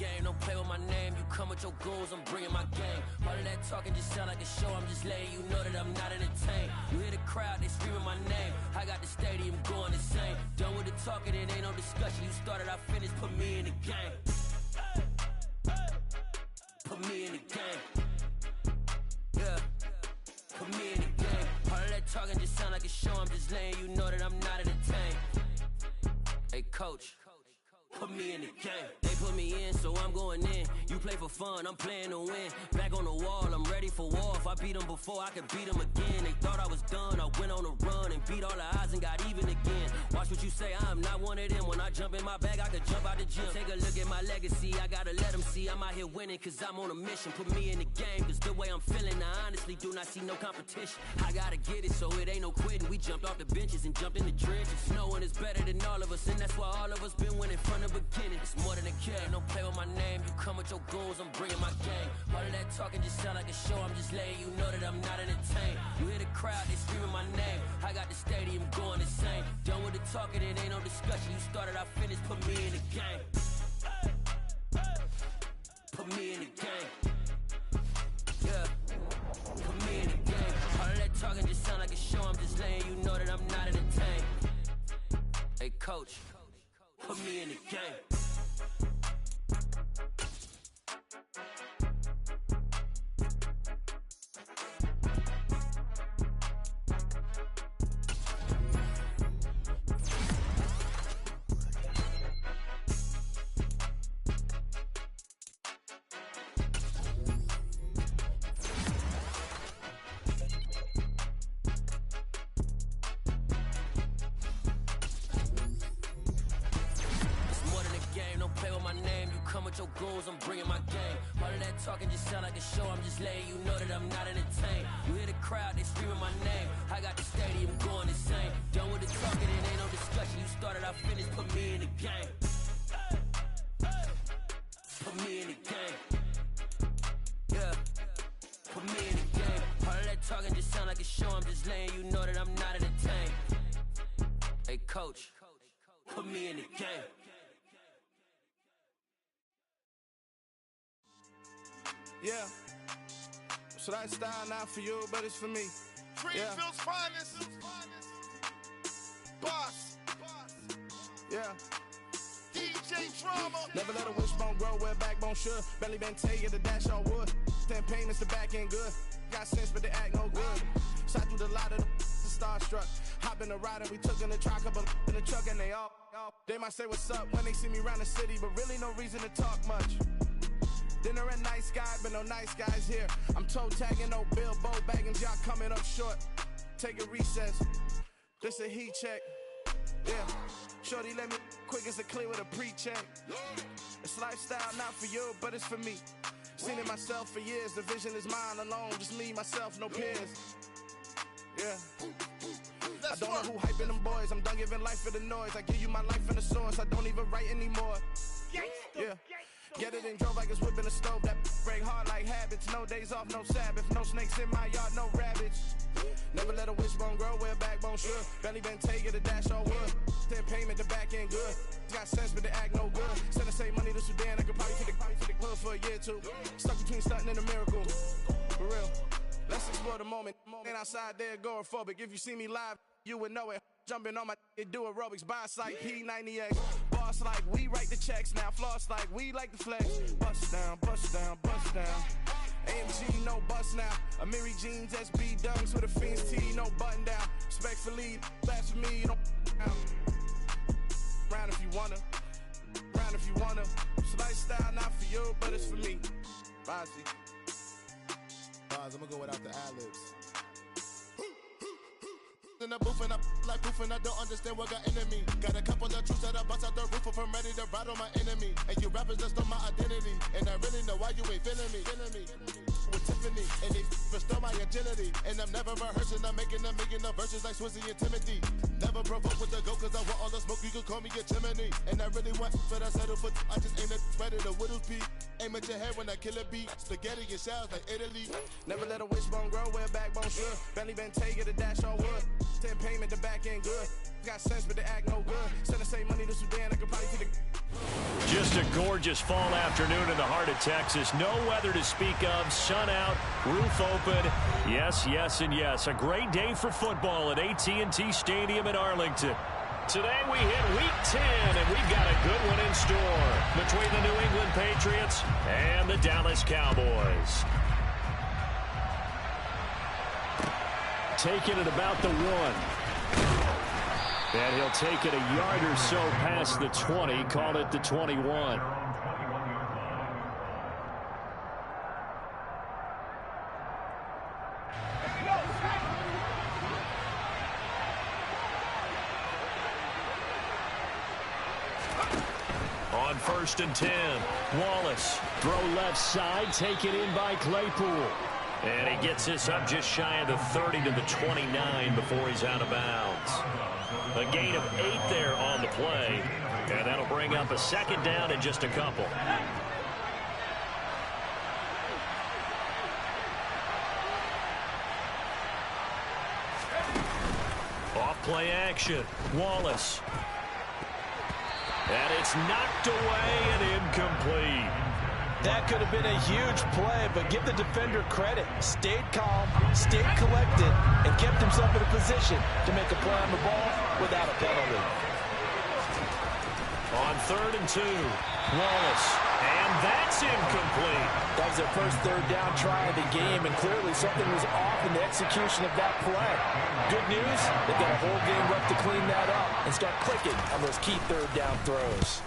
game, don't play with my name. You come with your goons, I'm bringing my game. All of that talking just sound like a show, I'm just letting you know that I'm not entertained. You hear the crowd, they screaming my name. I got the stadium going insane. Done with the talking, it ain't no discussion. You started, I finished, put me in the game. Put me in the game. Yeah, put me in the game. All of that talking just sound like a show, I'm just letting you know that I'm not entertained. Hey coach, put me in the game. They put me in, so I'm going in. You play for fun, I'm playing to win. Back on the wall, I'm ready for war. If I beat them before, I could beat them again. They thought I was done, I went on a run and beat all the odds and got even again. Watch what you say, I'm not one of them. When I jump in my bag, I could jump out the gym. Take a look at my legacy, I gotta let them see I'm out here winning, cause I'm on a mission. Put me in the game, cause the way I'm feeling, I honestly do not see no competition. I gotta get it, so it ain't no quitting. We jumped off the benches and jumped in the trenches. No one is better than all of us, and that's why all of us been winning from the beginning. It's more than a game, don't play with my name. You come with your goons, I'm bringing my game. All of that talking just sound like a show, I'm just letting you know that I'm not entertained. You hear the crowd, they screaming my name. I got the stadium going insane. Done with the talking, it ain't no discussion. You started, I finished, put me in the game. Put me in the game. Yeah, put me in the game. All of that talking just sound like a show, I'm just letting you know that I'm not entertained. Hey coach, put me in the game. I'm bringing my game. All of that talking just sound like a show, I'm just letting you know that I'm not entertained. You hear the crowd, they screaming my name. I got the stadium going insane. Done with the talking, it ain't no discussion. You started, I finished, put me in the game. Put me in the game. Yeah, put me in the game. All of that talking just sound like a show, I'm just letting you know that I'm not entertained. Hey coach, put me in the game. Yeah, so that style not for you, but it's for me. Greenfield's finest. Boss. Yeah. DJ Drama. Never let a wishbone grow where a backbone should. Belly been tell you the dash on wood. 10 payments, the back end good. Got sense, but they act no good. Shot through the lot of the starstruck. Hop in the ride and we took in the truck, couple in the truck and they all. They might say what's up when they see me round the city, but really no reason to talk much. Dinner and nice guy, but no nice guys here. I'm toe tagging, no Bilbo bagging, y'all coming up short. Take a recess, this a heat check. Yeah, shorty let me quick as a clear with a pre-check. It's lifestyle not for you, but it's for me. Seen it myself for years, the vision is mine alone. Just me, myself, no peers. Yeah, I don't know who hyping them boys. I'm done giving life for the noise. I give you my life in the source, I don't even write anymore. Yeah, get it and drove like it's whipping a stove. That break hard like habits. No days off, no Sabbath. No snakes in my yard, no rabbits. Never let a wishbone grow where a backbone should. Belly been take it, a dash on wood. 10 payment, the back end good. Got sense, but they act no good. Send the same money to Sudan, I could probably take the hood for a year or two. Stuck between stunting and a miracle. For real, let's explore the moment. Ain't outside there agoraphobic. If you see me live, you would know it. Jumping on my do aerobics, buys like P90X. Boss like we write the checks now. Floss like we like the flex. Bust down, bust down, bust down. AMG, no bust now. Amiri jeans, SB dunks with a Fiends T, no button down. Respectfully, blasphemy, you don't round if you wanna. Round if you wanna. So lifestyle not for you, but it's for me. Bozzy. Boz, I'ma go without the ad-libs. In the booth and I like proof and I don't understand what got into me. Got a couple of truths that I bust out the roof if I'm ready to ride on my enemy. And you rappers just stole my identity, and I really know why you ain't feeling me. With Tiffany, and they restore my agility. And I'm never rehearsing, I'm making a million of verses like Swizzy and Timothy. Never provoke with the go, cause I want all the smoke, you can call me a chimney. And I really want, but I settle for I just aim at spread it a Whittles P. Aim at your head when I kill a beat. Spaghetti and shells like Italy. Never let a wishbone grow where a backbone should. Belly been take it, a dash on wood. 10 payment, the back end good. Got sense, but they act no good. Send the same money to Sudan, I could probably take the... Just a gorgeous fall afternoon in the heart of Texas. No weather to speak of. Sun out, roof open. Yes, yes, and yes. A great day for football at AT&T Stadium in Arlington. Today we hit Week 10, and we've got a good one in store between the New England Patriots and the Dallas Cowboys. Taking it about the 1. And he'll take it a yard or so past the 20, call it the 21. On 1st and 10, Wallace, throw left side, taken in by Claypool. And he gets this up just shy of the 30 to the 29 before he's out of bounds. A gain of 8 there on the play, and that'll bring up a second down in just a couple. Off play action, Wallace. And it's knocked away and incomplete. That could have been a huge play, but give the defender credit. Stayed calm, stayed collected, and kept himself in a position to make a play on the ball without a penalty. On 3rd and 2, Wallace, and that's incomplete. That was their first third down try of the game, and clearly something was off in the execution of that play. Good news, they've got a whole game left to clean that up and start clicking on those key third down throws.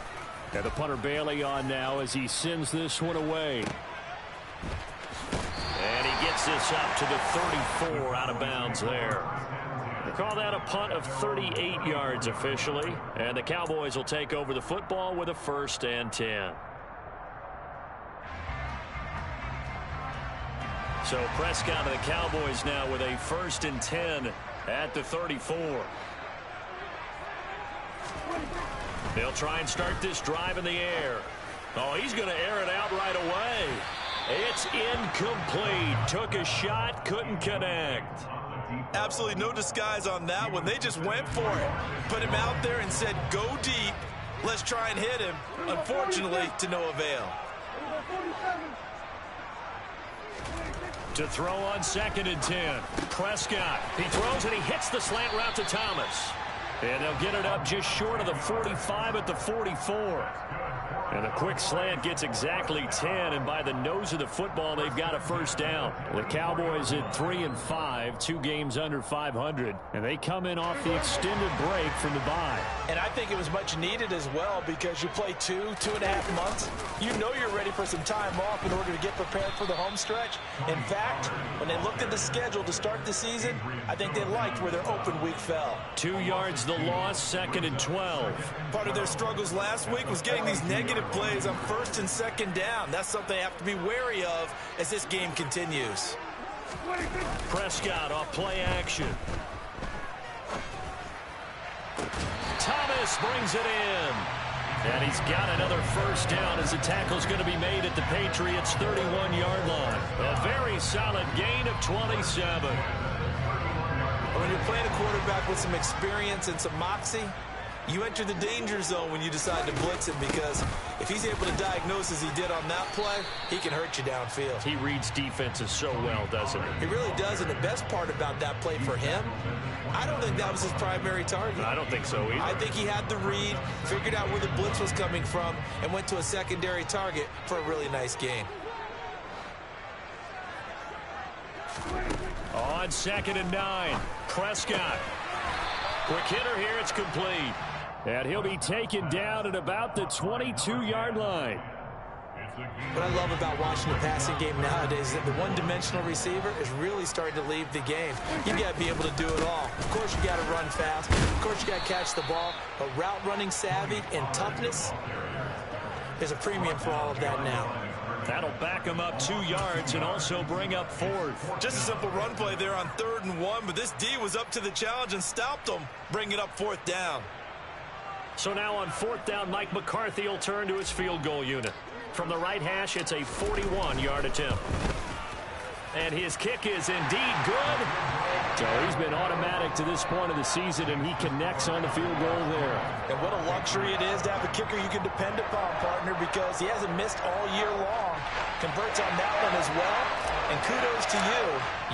And the punter Bailey on now as he sends this one away. And he gets this up to the 34 out of bounds there. We'll call that a punt of 38 yards officially. And the Cowboys will take over the football with a 1st and 10. So Prescott and the Cowboys now with a 1st and 10 at the 34. They'll try and start this drive in the air. Oh, he's going to air it out right away. It's incomplete. Took a shot, couldn't connect. Absolutely no disguise on that one. They just went for it. Put him out there and said, go deep. Let's try and hit him. Unfortunately, to no avail. To throw on 2nd and 10. Prescott. He throws and he hits the slant route to Thomas. And they'll get it up just short of the 45 at the 44. And the quick slant gets exactly 10, and by the nose of the football, they've got a 1st down. The Cowboys at 3-5, 2 games under 500, and they come in off the extended break from the bye. And I think it was much needed as well because you play 2.5 months. You know you're ready for some time off in order to get prepared for the home stretch. In fact, when they looked at the schedule to start the season, I think they liked where their open week fell. 2 yards the loss, 2nd and 12. Part of their struggles last week was getting these negative plays on 1st and 2nd down. That's something they have to be wary of as this game continues. Prescott off play action. Thomas brings it in. And he's got another 1st down as the tackle's going to be made at the Patriots' 31-yard line. A very solid gain of 27. When you're playing a quarterback with some experience and some moxie, you enter the danger zone when you decide to blitz him, because if he's able to diagnose as he did on that play, he can hurt you downfield. He reads defenses so well, doesn't he? He really does, and the best part about that play for him, I don't think that was his primary target. I don't think so either. I think he had the read, figured out where the blitz was coming from, and went to a secondary target for a really nice gain. On 2nd and 9, Prescott. Quick hitter here, it's complete. And he'll be taken down at about the 22-yard line. What I love about watching the passing game nowadays is that the one-dimensional receiver is really starting to leave the game. You've got to be able to do it all. Of course, you got to run fast. Of course, you got to catch the ball. But route running savvy and toughness is a premium for all of that now. That'll back him up 2 yards and also bring up 4th. Just a simple run play there on 3rd and 1, but this D was up to the challenge and stopped him, bringing it up 4th down. So now on 4th down, Mike McCarthy will turn to his field goal unit. From the right hash, it's a 41-yard attempt. And his kick is indeed good. So he's been automatic to this point of the season, and he connects on the field goal there. And what a luxury it is to have a kicker you can depend upon, partner, because he hasn't missed all year long. Converts on that one as well. And kudos to you.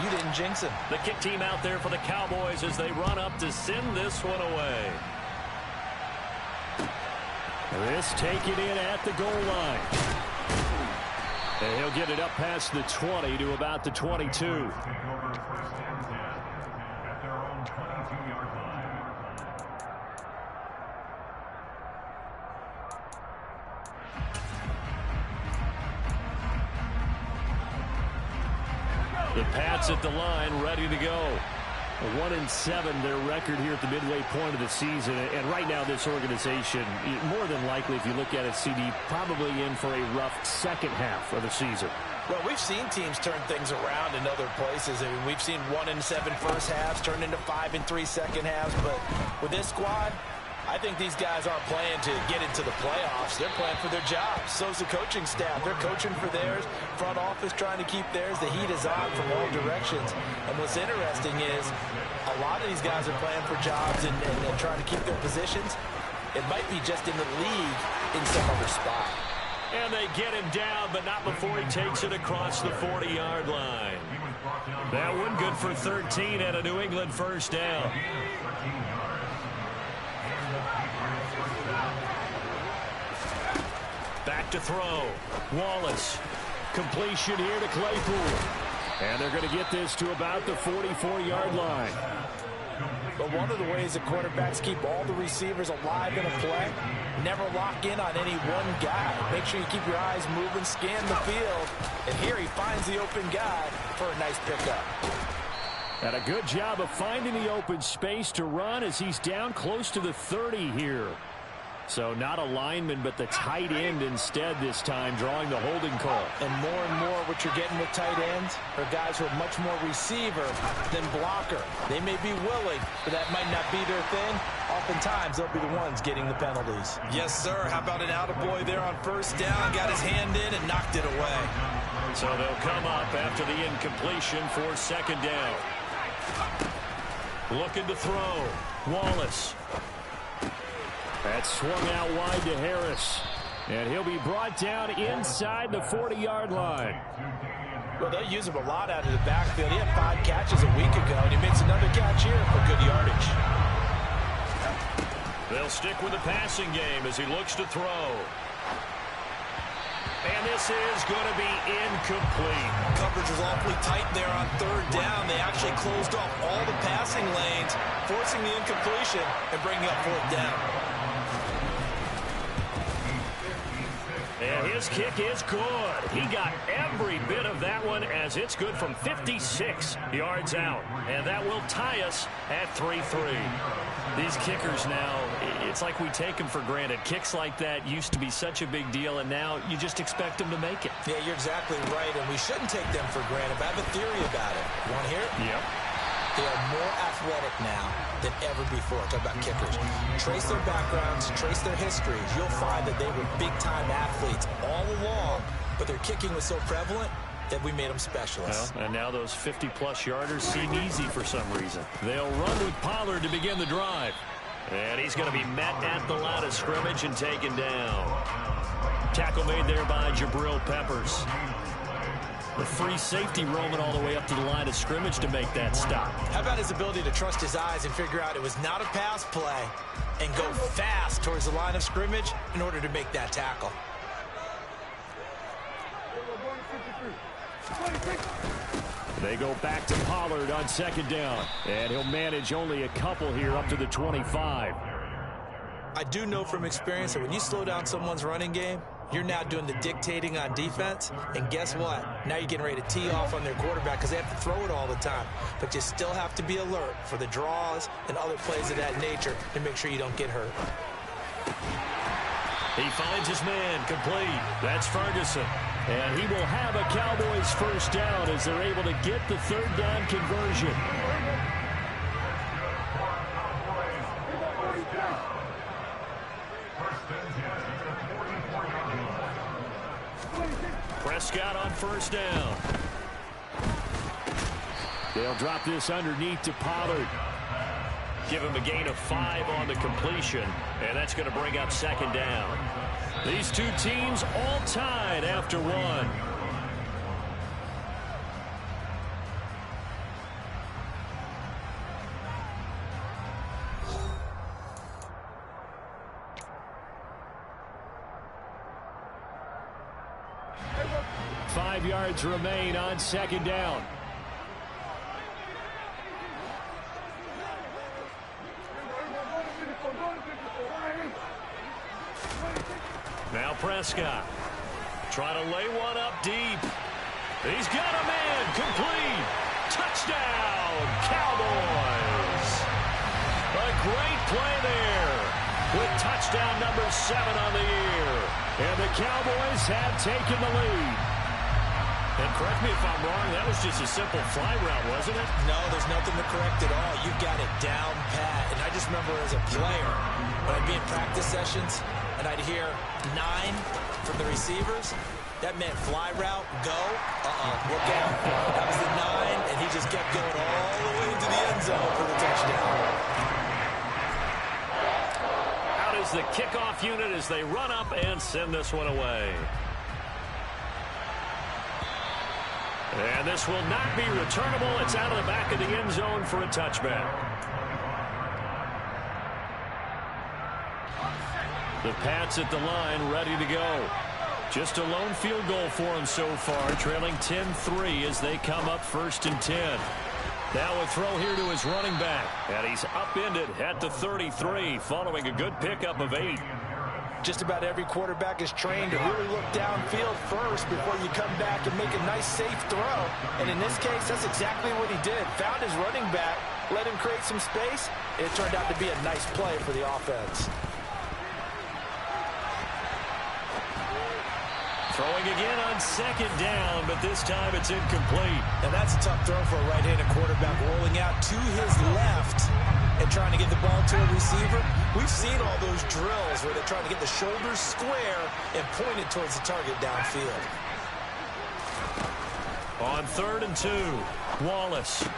You didn't jinx him. The kick team out there for the Cowboys as they run up to send this one away. This taken in at the goal line. And he'll get it up past the 20 to about the 22. The Pats at the line, ready to go. 1-7, their record here at the midway point of the season. And right now, this organization, more than likely, if you look at it, CD, probably in for a rough second half of the season. Well, we've seen teams turn things around in other places. I mean, we've seen 1-7 first halves turn into 5-3 second halves. But with this squad, I think these guys aren't playing to get into the playoffs. They're playing for their jobs. So's the coaching staff. They're coaching for theirs. Front office trying to keep theirs. The heat is on from all directions. And what's interesting is a lot of these guys are playing for jobs and trying to keep their positions. It might be just in the league in some other spot. And they get him down, but not before he takes it across the 40-yard line. That one good for 13 and a New England first down. Back to throw. Wallace. Completion here to Claypool. And they're going to get this to about the 44-yard line. But one of the ways that quarterbacks keep all the receivers alive in a play, never lock in on any one guy. Make sure you keep your eyes moving, scan the field. And here he finds the open guy for a nice pickup. And a good job of finding the open space to run as he's down close to the 30 here. So not a lineman, but the tight end instead this time, drawing the holding call. And more what you're getting with tight ends are guys who are much more receiver than blocker. They may be willing, but that might not be their thing. Oftentimes, they'll be the ones getting the penalties. Yes, sir. How about an attaboy there on first down? Got his hand in and knocked it away. So they'll come up after the incompletion for second down. Looking to throw. Wallace. That's swung out wide to Harris. And he'll be brought down inside the 40-yard line. Well, they'll use him a lot out of the backfield. He had 5 catches a week ago, and he makes another catch here for good yardage. They'll stick with the passing game as he looks to throw. And this is going to be incomplete. Coverage was awfully tight there on third down. They actually closed off all the passing lanes, forcing the incompletion and bringing up fourth down. And his kick is good. He got every bit of that one as it's good from 56 yards out. And that will tie us at 3-3. These kickers now, it's like we take them for granted. Kicks like that used to be such a big deal, and now you just expect them to make it. Yeah, you're exactly right, and we shouldn't take them for granted. But I have a theory about it. You want to hear it? Yep. They are more athletic now than ever before. Talk about kickers. Trace their backgrounds, trace their histories. You'll find that they were big-time athletes all along, but their kicking was so prevalent that we made them specialists. Well, and now those 50-plus yarders seem easy for some reason. They'll run with Pollard to begin the drive. And he's going to be met at the line of scrimmage and taken down. Tackle made there by Jabril Peppers. The free safety roaming all the way up to the line of scrimmage to make that stop. How about his ability to trust his eyes and figure out it was not a pass play and go fast towards the line of scrimmage in order to make that tackle? They go back to Pollard on second down. And he'll manage only a couple here up to the 25. I do know from experience that when you slow down someone's running game, you're now doing the dictating on defense, and guess what? Now you're getting ready to tee off on their quarterback because they have to throw it all the time. But you still have to be alert for the draws and other plays of that nature to make sure you don't get hurt. He finds his man complete. That's Ferguson. And he will have a Cowboys first down as they're able to get the third down conversion. Prescott on first down. The They'll drop this underneath to Pollard. Give him a gain of 5 on the completion, and that's going to bring up second down. These two teams all tied after one. Five yards remain on second down. Now Prescott trying to lay one up deep. He's got a man. Complete. Touchdown, Cowboys. A great play there with touchdown number 7 on the year. And the Cowboys have taken the lead. And correct me if I'm wrong, that was just a simple fly route, wasn't it? No, there's nothing to correct at all. You got it down pat. And I just remember as a player, when I'd be in practice sessions, and I'd hear 9 from the receivers, that meant fly route, go, look out. That was the 9, and he just kept going all the way into the end zone for the touchdown. Out is the kickoff unit as they run up and send this one away. And this will not be returnable. It's out of the back of the end zone for a touchback. The Pats at the line, ready to go. Just a lone field goal for him so far, trailing 10-3 as they come up 1st and 10. Now a throw here to his running back, and he's upended at the 33, following a good pickup of 8. Just about every quarterback is trained to really look downfield first before you come back and make a nice, safe throw. And in this case, that's exactly what he did. Found his running back, let him create some space, and it turned out to be a nice play for the offense. Throwing again on second down, but this time it's incomplete. And that's a tough throw for a right-handed quarterback, rolling out to his left and trying to get the ball to a receiver. We've seen all those drills where they're trying to get the shoulders square and point it towards the target downfield. On 3rd and 2, Wallace.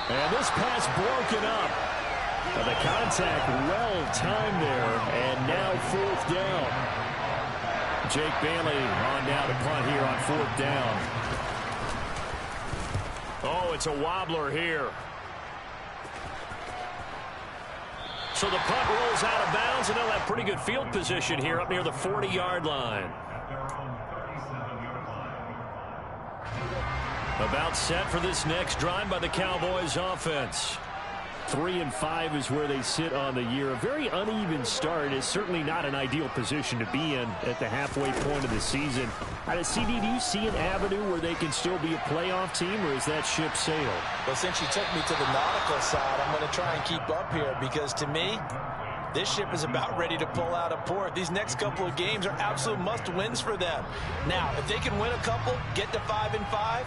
And this pass broken up. But the contact well timed there, and now 4th down. Jake Bailey on now to punt here on 4th down. Oh, it's a wobbler here. So the punt rolls out of bounds, and they'll have pretty good field position here up near the 40-yard line. About set for this next drive by the Cowboys offense. 3-5 is where they sit on the year. A very uneven start is certainly not an ideal position to be in at the halfway point of the season. CD, do you see an avenue where they can still be a playoff team, or is that ship sailed? Well, since you took me to the nautical side, I'm going to try and keep up here because, to me, this ship is about ready to pull out of port. These next couple of games are absolute must-wins for them. Now, if they can win a couple, get to 5-5,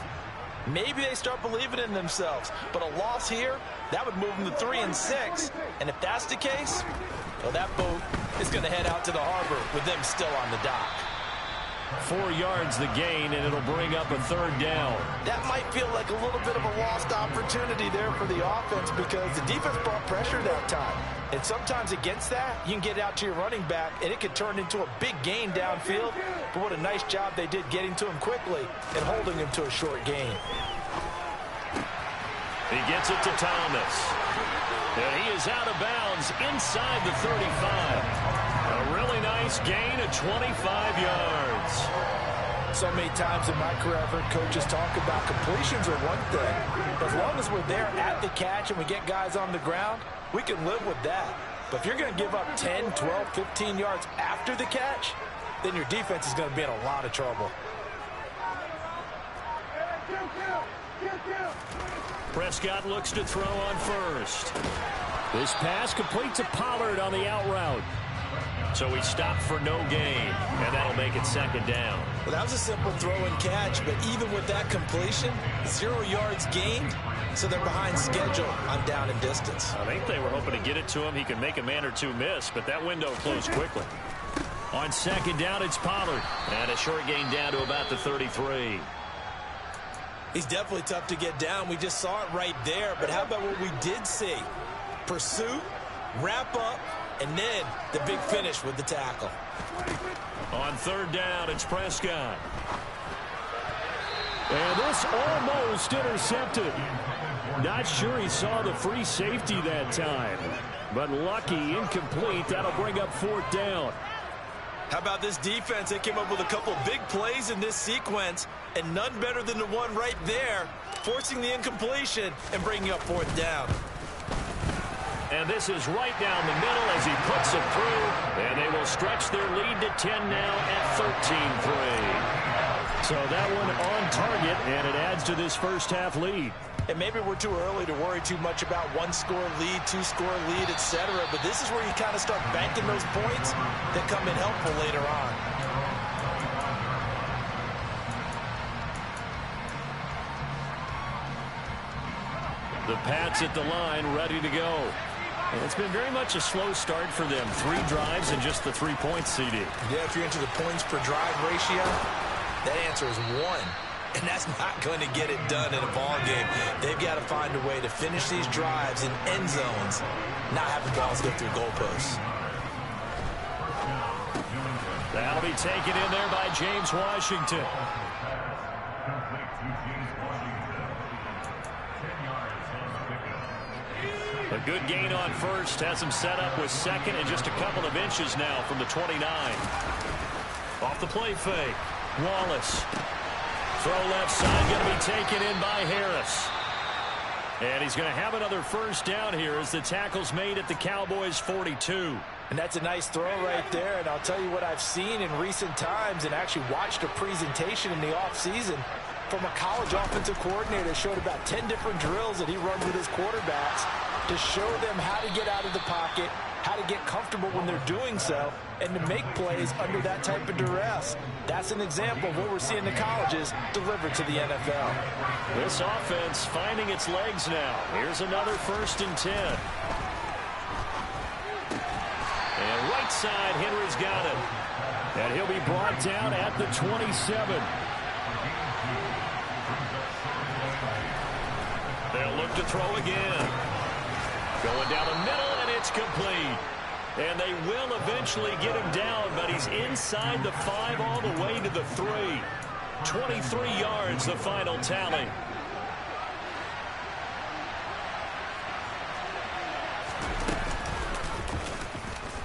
maybe they start believing in themselves. But a loss here, that would move them to 3-6. And if that's the case, well, that boat is going to head out to the harbor with them still on the dock. 4 yards the gain, and it'll bring up a 3rd down. That might feel like a little bit of a lost opportunity there for the offense because the defense brought pressure that time. And sometimes against that, you can get out to your running back, and it could turn into a big gain downfield. But what a nice job they did getting to him quickly and holding him to a short gain. He gets it to Thomas. And he is out of bounds inside the 35. A really nice gain of 25 yards. So many times in my career, I've heard coaches talk about completions are one thing. As long as we're there at the catch and we get guys on the ground, we can live with that. But if you're going to give up 10, 12, 15 yards after the catch, then your defense is going to be in a lot of trouble. Prescott looks to throw on first. This pass complete to Pollard on the out route. So he stopped for no gain, and that'll make it 2nd down. Well, that was a simple throw and catch, but even with that completion, 0 yards gained, so they're behind schedule on down and distance. I think they were hoping to get it to him. He can make a man or two miss, but that window closed quickly. On 2nd down, it's Pollard, and a short gain down to about the 33. He's definitely tough to get down. We just saw it right there. But how about what we did see? Pursuit, wrap up, and then the big finish with the tackle. On third down, it's Prescott. And this almost intercepted. Not sure he saw the free safety that time. But lucky, incomplete. That'll bring up fourth down. How about this defense? They came up with a couple big plays in this sequence, and none better than the one right there, forcing the incompletion and bringing up fourth down. And this is right down the middle as he puts it through. And they will stretch their lead to 10 now at 13-3. So that one on target, and it adds to this first half lead. And maybe we're too early to worry too much about one-score lead, two-score lead, etc. But this is where you kind of start banking those points that come in helpful later on. The Pats at the line, ready to go. And it's been very much a slow start for them. 3 drives and just the 3 points, CD. Yeah, if you're into the points per drive ratio, that answer is 1. And that's not going to get it done in a ball game. They've got to find a way to finish these drives in end zones, not have the balls go through goalposts. That'll be taken in there by James Washington. A good gain on first, has him set up with second and just a couple of inches now from the 29. Off the play fake, Wallace. Throw left side, going to be taken in by Harris. And he's going to have another first down here as the tackle's made at the Cowboys' 42. And that's a nice throw right there. And I'll tell you what I've seen in recent times and actually watched a presentation in the offseason from a college offensive coordinator. Showed about 10 different drills that he runs with his quarterbacks to show them how to get out of the pocket, how to get comfortable when they're doing so, and to make plays under that type of duress. That's an example of what we're seeing the colleges deliver to the NFL. This offense finding its legs now. Here's another 1st and 10. And right side, Henry's got it. And he'll be brought down at the 27. They'll look to throw again. Going down the middle, and it's complete. And they will eventually get him down, but he's inside the 5 all the way to the 3. 23 yards, the final tally.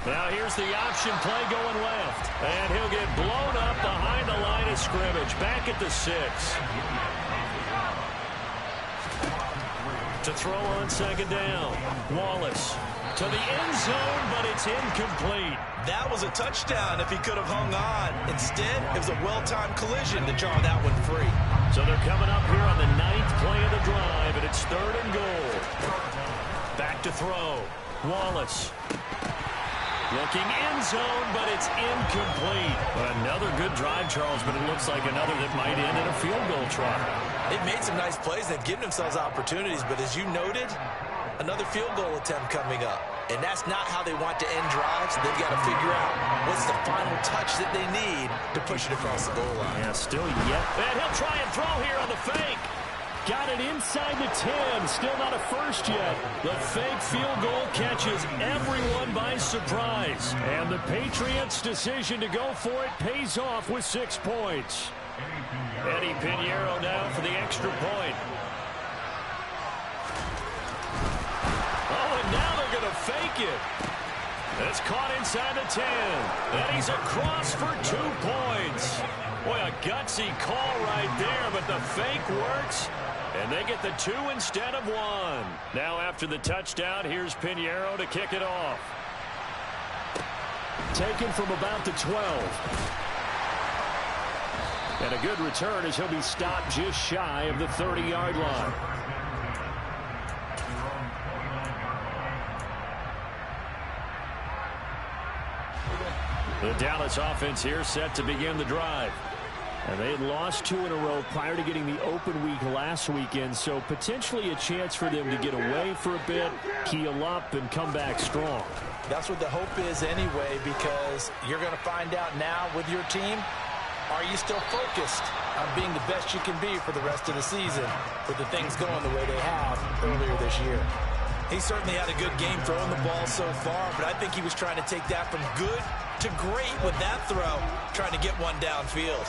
Now here's the option play going left. And he'll get blown up behind the line of scrimmage. Back at the 6. To throw on second down. Wallace to the end zone, but it's incomplete. That was a touchdown if he could have hung on. Instead, it was a well-timed collision to jar that one free. So they're coming up here on the 9th play of the drive, and it's 3rd and goal. Back to throw. Wallace. Looking end zone, but it's incomplete. Another good drive, Charles, but it looks like another that might end in a field goal try. They've made some nice plays. They've given themselves opportunities, but as you noted, another field goal attempt coming up. And that's not how they want to end drives. They've got to figure out what's the final touch that they need to push it across the goal line. Yeah, still yet. And he'll try and throw here on the fake. Got it inside the 10. Still not a first yet. The fake field goal catches everyone by surprise. And the Patriots' decision to go for it pays off with 6 points. Eddie Pinheiro now for the extra point. Oh, and now they're going to fake it. It's caught inside the 10. And he's across for 2 points. Boy, a gutsy call right there, but the fake works. And they get the 2 instead of 1. Now after the touchdown, here's Pinheiro to kick it off. Taken from about the 12. And a good return as he'll be stopped just shy of the 30-yard line. The Dallas offense here set to begin the drive. And they had lost 2 in a row prior to getting the open week last weekend, so potentially a chance for them to get away for a bit, heal up, and come back strong. That's what the hope is anyway, because you're going to find out now with your team, Are you still focused on being the best you can be for the rest of the season with the things going the way they have earlier this year? He certainly had a good game throwing the ball so far, but I think he was trying to take that from good to great with that throw, trying to get one downfield.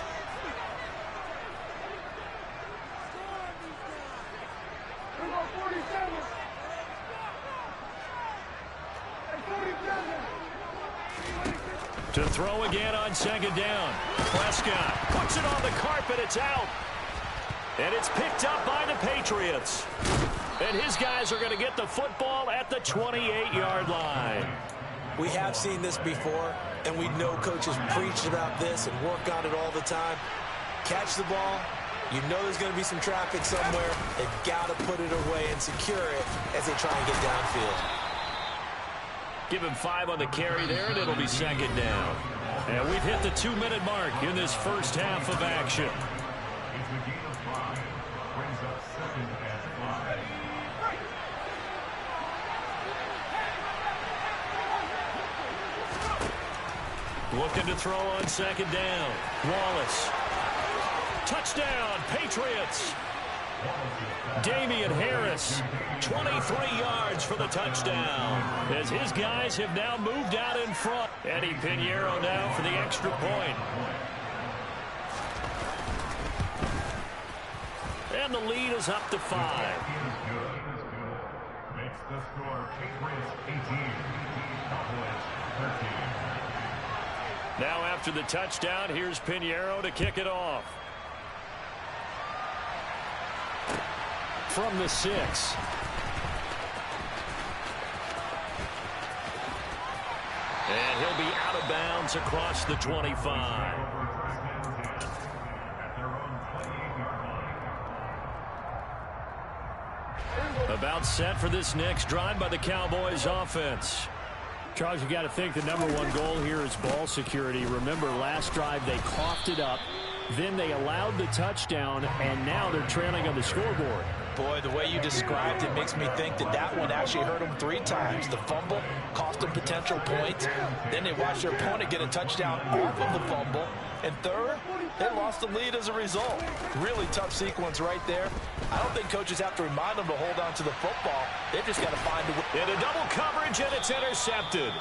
To throw again on second down. Prescott puts it on the carpet. It's out. And it's picked up by the Patriots. And his guys are going to get the football at the 28-yard line. We have seen this before, and we know coaches preach about this and work on it all the time. Catch the ball. You know there's going to be some traffic somewhere. They've got to put it away and secure it as they try and get downfield. Give him 5 on the carry there, and it'll be second down. And we've hit the 2-minute mark in this first half of action. Looking to throw on second down. Wallace. Touchdown, Patriots. Damian Harris, 23 yards for the touchdown, as his guys have now moved out in front. Eddie Pinheiro now for the extra point. And the lead is up to 5. Makes the score Patriots 18, Cowboys 13. Now after the touchdown, here's Pinheiro to kick it off. From the 6. And he'll be out of bounds across the 25. About set for this next drive by the Cowboys offense. Charles, you got to think the #1 goal here is ball security. Remember, last drive they coughed it up. Then they allowed the touchdown, and now they're trailing on the scoreboard. Boy, the way you described it makes me think that that one actually hurt them 3 times. The fumble cost them potential points. Then they watched their opponent get a touchdown off of the fumble. And third, they lost the lead as a result. Really tough sequence right there. I don't think coaches have to remind them to hold on to the football. They've just got to find a way. In a double coverage, and it's intercepted.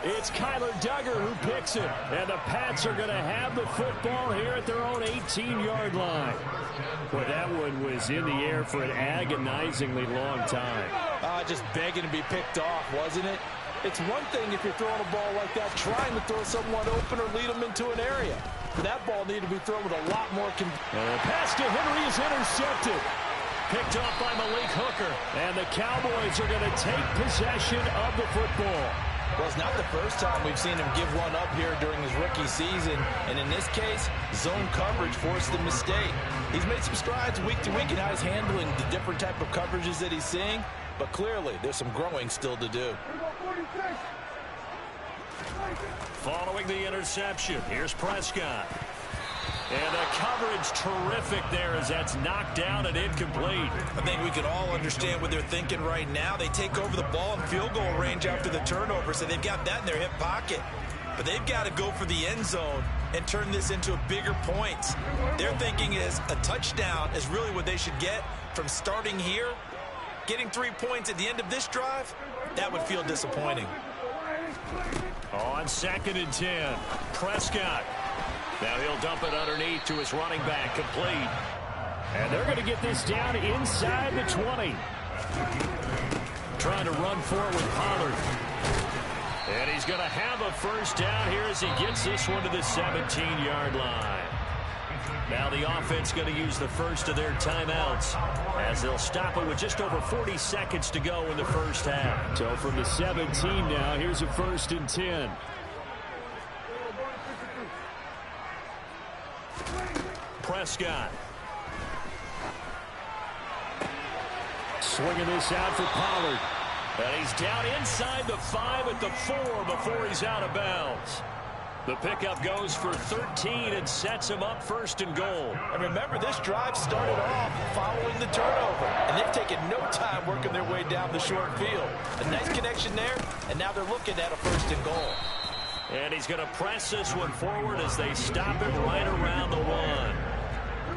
It's Kyler Duggar who picks it. And the Pats are going to have the football here at their own 18-yard line. Well, that one was in the air for an agonizingly long time. Just begging to be picked off, wasn't it? It's one thing if you're throwing a ball like that, trying to throw someone open or lead them into an area. But that ball needed to be thrown with a lot more the pass to Henry is intercepted. Picked off by Malik Hooker. And the Cowboys are going to take possession of the football. Well, it's not the first time we've seen him give one up here during his rookie season. And in this case, zone coverage forced the mistake. He's made some strides week to week in how he's handling the different type of coverages that he's seeing. But clearly, there's some growing still to do. Following the interception, here's Prescott. And the coverage terrific there as that's knocked down and incomplete. I think we can all understand what they're thinking right now. They take over the ball in field goal range after the turnover, so they've got that in their hip pocket. But they've got to go for the end zone and turn this into a bigger point. Their thinking is a touchdown is really what they should get from starting here. Getting 3 points at the end of this drive, that would feel disappointing. On 2nd and 10, Prescott. Now he'll dump it underneath to his running back, complete. And they're going to get this down inside the 20. Trying to run forward with Pollard. And he's going to have a first down here as he gets this one to the 17-yard line. Now the offense going to use the first of their timeouts as they'll stop it with just over 40 seconds to go in the first half. So from the 17 now, here's a 1st and 10. Prescott. Swinging this out for Pollard. And he's down inside the 5 at the 4 before he's out of bounds. The pickup goes for 13 and sets him up 1st and goal. And remember, this drive started off following the turnover. And they've taken no time working their way down the short field. A nice connection there, and now they're looking at a 1st and goal. And he's going to press this one forward as they stop it right around the 1.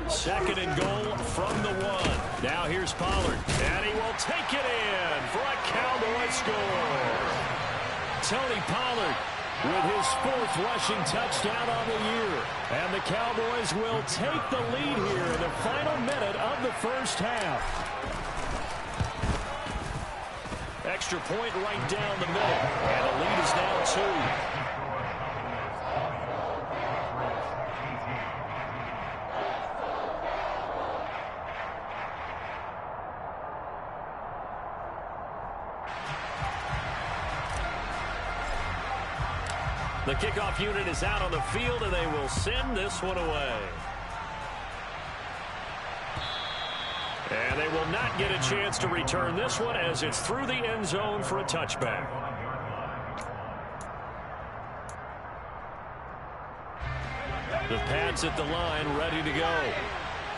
2nd and goal from the 1. Now here's Pollard. And he will take it in for a Cowboy score. Tony Pollard with his 4th rushing touchdown on the year. And the Cowboys will take the lead here in the final minute of the first half. Extra point right down the middle. And the lead is now 2. The kickoff unit is out on the field, and they will send this one away. And they will not get a chance to return this one as it's through the end zone for a touchback. The pads at the line ready to go.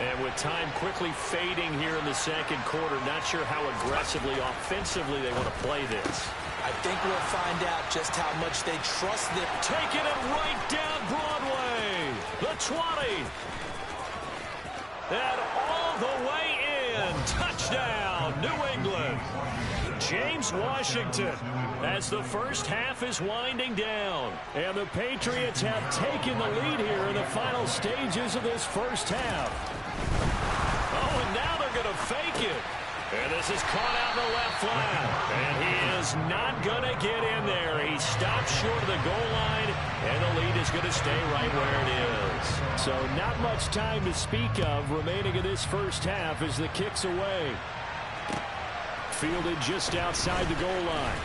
And with time quickly fading here in the 2nd quarter, not sure how aggressively, offensively they want to play this. I think we'll find out just how much they trust them. Taking it right down Broadway. The 20. And all the way in. Touchdown, New England. James Washington as the first half is winding down. And the Patriots have taken the lead here in the final stages of this first half. Oh, and now they're going to fake it. And this is caught out in the left flat. And he is not going to get in there. He stopped short of the goal line, and the lead is going to stay right where it is. So not much time to speak of remaining in this first half as the kick's away. Fielded just outside the goal line.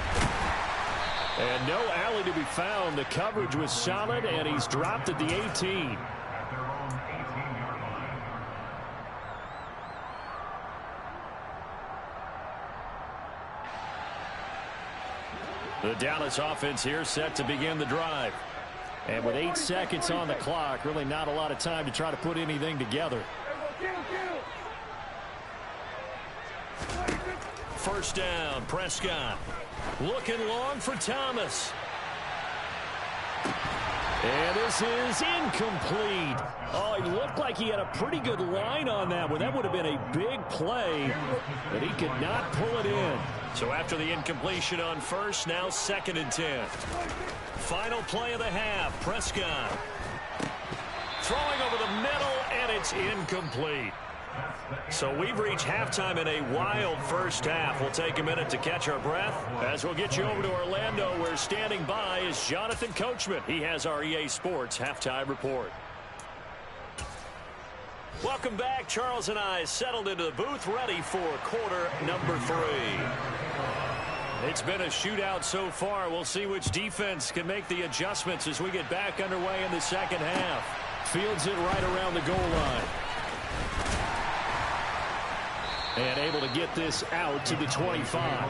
And no alley to be found. The coverage was solid, and he's dropped at the 18. The Dallas offense here set to begin the drive. And with 8 seconds on the clock, really not a lot of time to try to put anything together. First down, Prescott. Looking long for Thomas. And this is incomplete. Oh, he looked like he had a pretty good line on that one. That would have been a big play, but he could not pull it in. So after the incompletion on first, now 2nd and 10. Final play of the half, Prescott. Throwing over the middle, and it's incomplete. So we've reached halftime in a wild first half. We'll take a minute to catch our breath as we'll get you over to Orlando, where standing by is Jonathan Coachman. He has our EA Sports halftime report. Welcome back. Charles and I settled into the booth, ready for quarter number 3. It's been a shootout so far. We'll see which defense can make the adjustments as we get back underway in the second half. Fields it right around the goal line. And able to get this out to the 25.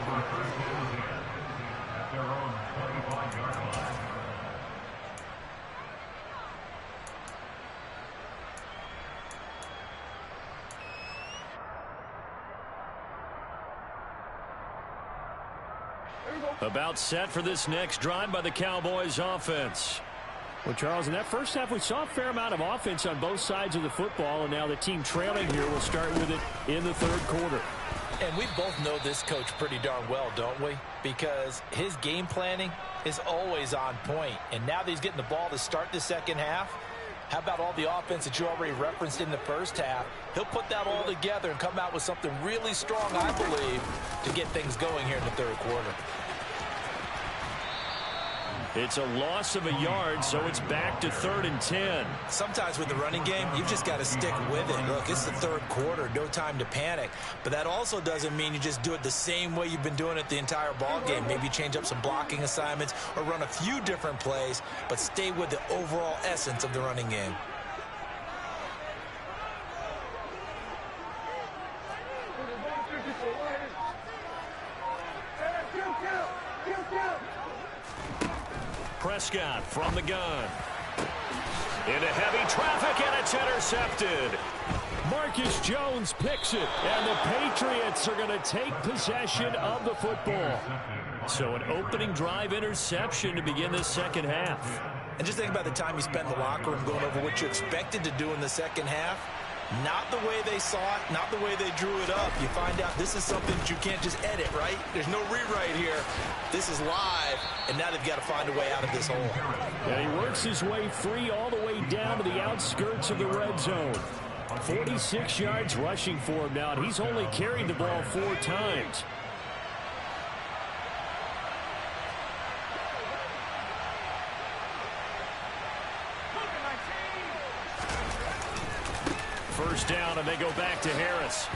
About set for this next drive by the Cowboys offense. Well, Charles, in that first half, we saw a fair amount of offense on both sides of the football, and now the team trailing here will start with it in the 3rd quarter. And we both know this coach pretty darn well, don't we? Because his game planning is always on point. And now that he's getting the ball to start the second half, how about all the offense that you already referenced in the first half? He'll put that all together and come out with something really strong, I believe, to get things going here in the 3rd quarter. It's a loss of a yard, so it's back to 3rd and 10. Sometimes with the running game, you've just got to stick with it. Look, it's the 3rd quarter, no time to panic. But that also doesn't mean you just do it the same way you've been doing it the entire ball game. Maybe change up some blocking assignments or run a few different plays, but stay with the overall essence of the running game. Prescott from the gun. Into heavy traffic, and it's intercepted. Marcus Jones picks it, and the Patriots are going to take possession of the football. So an opening drive interception to begin this second half. And just think about the time you spent in the locker room going over what you expected to do in the second half. Not the way they saw it, not the way they drew it up. You find out this is something that you can't just edit, right? There's no rewrite here. This is live, and now they've got to find a way out of this hole. And he works his way free all the way down to the outskirts of the red zone. 46 yards rushing for him now, and he's only carried the ball 4 times. First down, and they go back to Harris.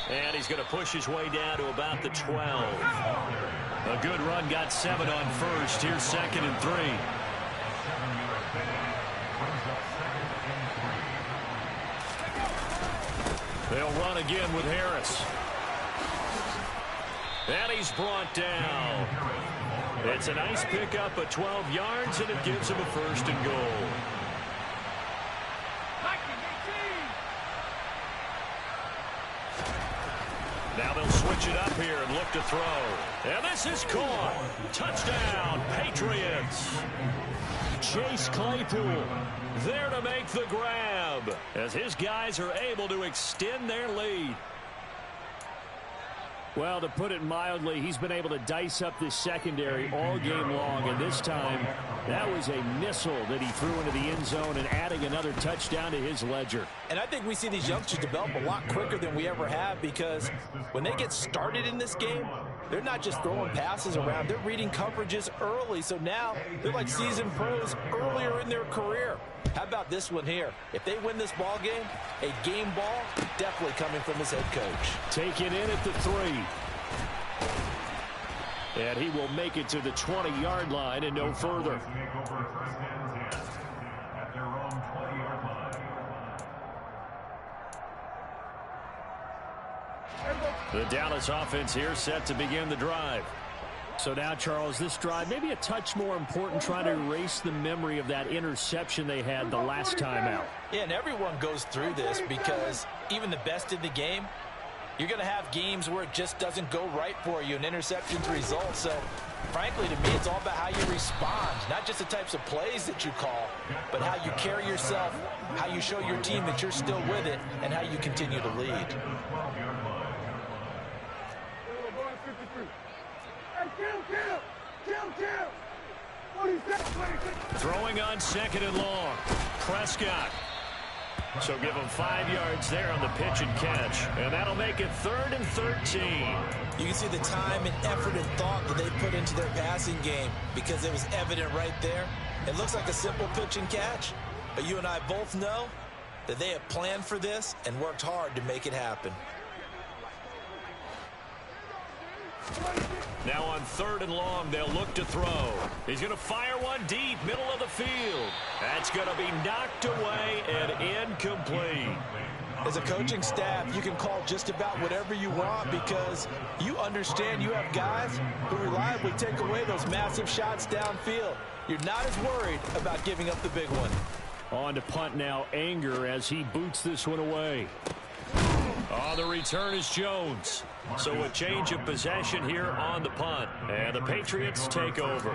And he's going to push his way down to about the 12. A good run, got 7 on first. Here's 2nd and 3. They'll run again with Harris. And he's brought down. It's a nice pickup of 12 yards, and it gives him a 1st and goal. Now they'll switch it up here and look to throw. And this is caught. Touchdown, Patriots. Chase Claypool there to make the grab as his guys are able to extend their lead. Well, to put it mildly, he's been able to dice up this secondary all game long, and this time that was a missile that he threw into the end zone and adding another touchdown to his ledger. And I think we see these youngsters develop a lot quicker than we ever have, because when they get started in this game, they're not just throwing passes around. They're reading coverages early, so now they're like seasoned pros earlier in their career. How about this one here? If they win this ball game, a game ball definitely coming from his head coach. Taken in at the 3. And he will make it to the 20-yard line and no further. The Dallas offense here set to begin the drive. So now, Charles, this drive maybe a touch more important, trying to erase the memory of that interception they had the last time out. Yeah, and everyone goes through this, because even the best in the game, you're going to have games where it just doesn't go right for you, and interceptions result. So, frankly, to me, it's all about how you respond, not just the types of plays that you call, but how you carry yourself, how you show your team that you're still with it, and how you continue to lead. Throwing on 2nd and long. Prescott. So give him 5 yards there on the pitch and catch. And that'll make it 3rd and 13. You can see the time and effort and thought that they put into their passing game, because it was evident right there. It looks like a simple pitch and catch, but you and I both know that they have planned for this and worked hard to make it happen. Now on 3rd and long, they'll look to throw. He's going to fire one deep, middle of the field. That's going to be knocked away and incomplete. As a coaching staff, you can call just about whatever you want, because you understand you have guys who reliably take away those massive shots downfield. You're not as worried about giving up the big one. On to punt now, Anger, as he boots this one away. Oh, the return is Jones. So a change of possession here on the punt. And the Patriots take over.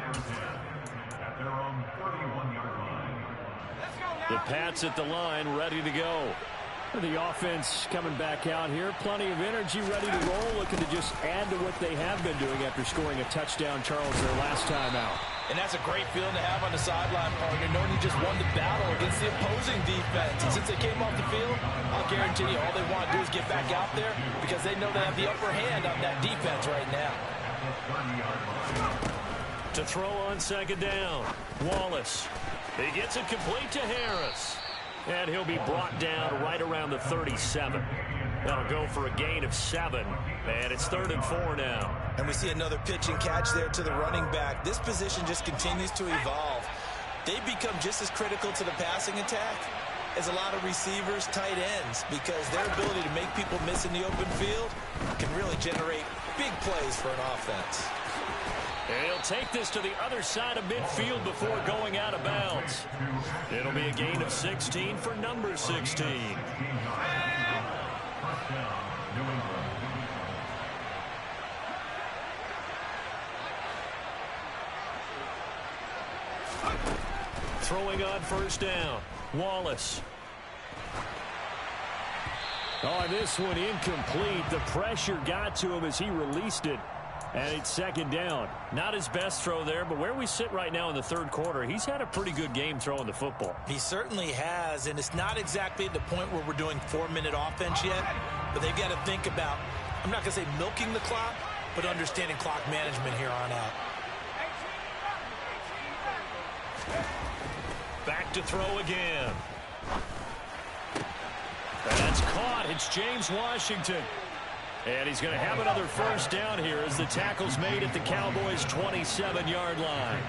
The Pats at the line, ready to go. The offense coming back out here. Plenty of energy, ready to roll, looking to just add to what they have been doing after scoring a touchdown, Charles, their last time out. And that's a great feeling to have on the sideline, partner, knowing you just won the battle against the opposing defense. And since they came off the field, I'll guarantee you all they want to do is get back out there, because they know they have the upper hand on that defense right now. To throw on 2nd down, Wallace. He gets it complete to Harris. And he'll be brought down right around the 37. That'll go for a gain of 7. And it's 3rd and 4 now. And we see another pitch and catch there to the running back. This position just continues to evolve. They become just as critical to the passing attack as a lot of receivers, tight ends, because their ability to make people miss in the open field can really generate big plays for an offense. And he'll take this to the other side of midfield before going out of bounds. It'll be a gain of 16 for number 16. Throwing on first down, Wallace. Oh, this one incomplete. The pressure got to him as he released it. And it's second down. Not his best throw there, but where we sit right now in the third quarter, he's had a pretty good game throwing the football. He certainly has, and it's not exactly at the point where we're doing 4-minute offense yet, but they've got to think about, I'm not going to say milking the clock, but understanding clock management here on out. Back to throw again. That's caught. It's James Washington. And he's going to have another first down here as the tackle's made at the Cowboys' 27-yard line.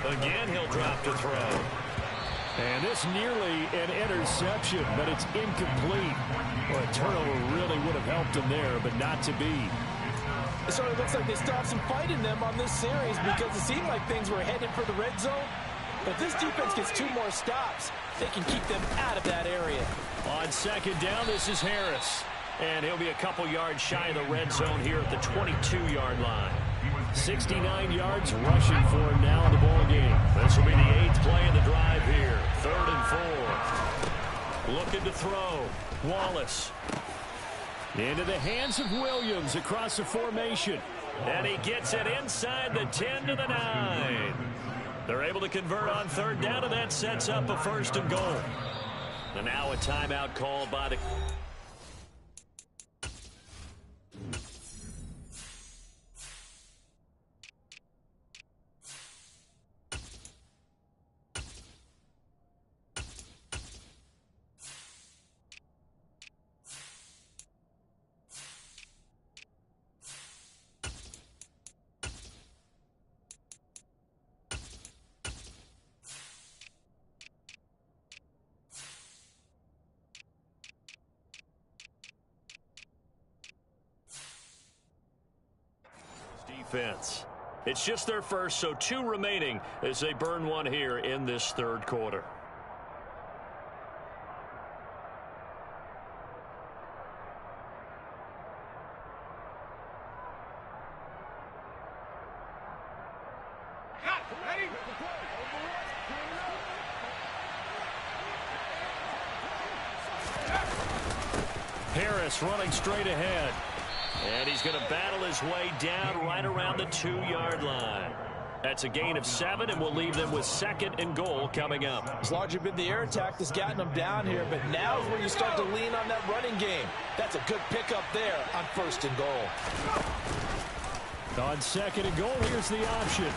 Again, he'll drop to throw. And this nearly an interception, but it's incomplete. Well, a turnover really would have helped him there, but not to be. It sort of looks like they stopped some fight in them on this series because it seemed like things were headed for the red zone. But if this defense gets 2 more stops, they can keep them out of that area. On second down, this is Harris. And he'll be a couple yards shy of the red zone here at the 22-yard line. 69 yards rushing for him now in the ball game. This will be the 8th play of the drive here. 3rd and 4. Looking to throw. Wallace. Into the hands of Williams across the formation. And he gets it inside the 10 to the 9. They're able to convert on 3rd down, and that sets up a 1st and goal. And now a timeout called by the... defense. It's just their first, so 2 remaining as they burn one here in this 3rd quarter. Harris running straight ahead. And he's going to battle his way down right around the 2-yard line. That's a gain of 7, and we'll leave them with 2nd and goal coming up. It's largely been the air attack that's gotten them down here, but now is where you start to lean on that running game. That's a good pickup there on 1st and goal. On 2nd and goal, here's the option.